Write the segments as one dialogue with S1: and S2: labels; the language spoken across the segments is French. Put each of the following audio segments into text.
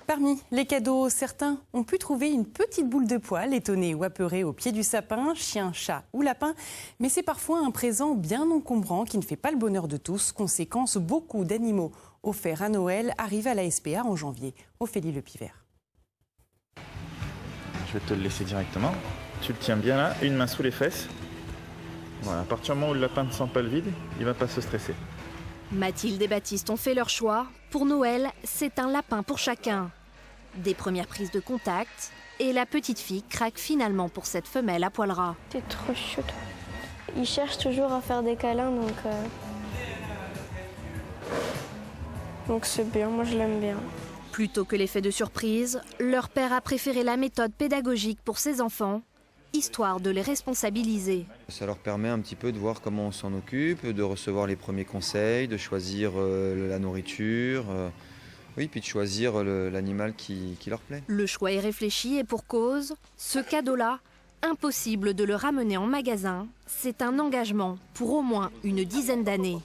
S1: Parmi les cadeaux, certains ont pu trouver une petite boule de poil étonnée ou apeurée au pied du sapin, chien, chat ou lapin. Mais c'est parfois un présent bien encombrant qui ne fait pas le bonheur de tous. Conséquence, beaucoup d'animaux offerts à Noël arrivent à la SPA en janvier. Ophélie Le Pivert.
S2: Je vais te le laisser directement. Tu le tiens bien là, une main sous les fesses. Voilà, à partir du moment où le lapin ne sent pas le vide, il ne va pas se stresser.
S3: Mathilde et Baptiste ont fait leur choix. Pour Noël, c'est un lapin pour chacun. Des premières prises de contact, et la petite fille craque finalement pour cette femelle à poil ras.
S4: C'est trop chou. Il cherche toujours à faire des câlins, donc c'est bien, moi je l'aime bien.
S3: Plutôt que l'effet de surprise, leur père a préféré la méthode pédagogique pour ses enfants, histoire de les responsabiliser.
S5: Ça leur permet un petit peu de voir comment on s'en occupe, de recevoir les premiers conseils, de choisir la nourriture, oui, puis de choisir l'animal qui leur plaît.
S3: Le choix est réfléchi et pour cause, ce cadeau-là, impossible de le ramener en magasin, c'est un engagement pour au moins une dizaine d'années.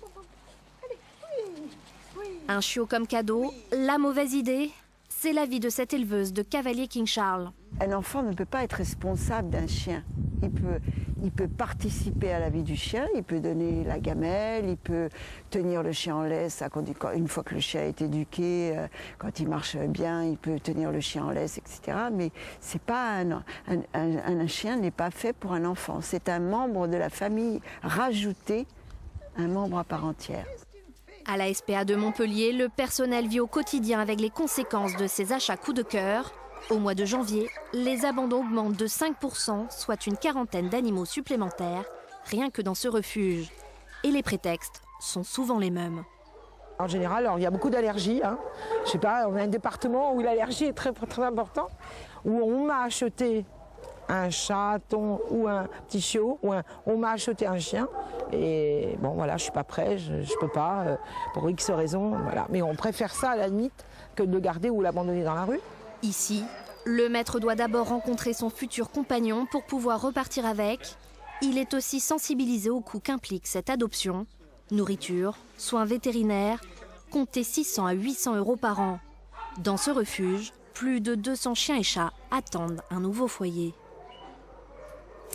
S3: Un chiot comme cadeau, la mauvaise idée, c'est l'avis de cette éleveuse de Cavalier King Charles.
S6: Un enfant ne peut pas être responsable d'un chien. Il peut participer à la vie du chien, il peut donner la gamelle, il peut tenir le chien en laisse une fois que le chien est éduqué, quand il marche bien, il peut tenir le chien en laisse, etc. Mais c'est pas un chien n'est pas fait pour un enfant. C'est un membre de la famille rajouté, un membre à part entière.
S3: À la SPA de Montpellier, le personnel vit au quotidien avec les conséquences de ces achats coup de cœur. Au mois de janvier, les abandons augmentent de 5%, soit une quarantaine d'animaux supplémentaires, rien que dans ce refuge. Et les prétextes sont souvent les mêmes.
S7: En général, il y a beaucoup d'allergies. Je sais pas, on a un département où l'allergie est très, très importante, où on m'a acheté un chaton ou un petit chiot, ou on m'a acheté un chien. Et bon, voilà, je suis pas prêt, je peux pas, pour X raisons. Voilà. Mais on préfère ça à la limite que de le garder ou l'abandonner dans la rue.
S3: Ici, le maître doit d'abord rencontrer son futur compagnon pour pouvoir repartir avec. Il est aussi sensibilisé au coût qu'implique cette adoption. Nourriture, soins vétérinaires, comptez 600 à 800 € par an. Dans ce refuge, plus de 200 chiens et chats attendent un nouveau foyer.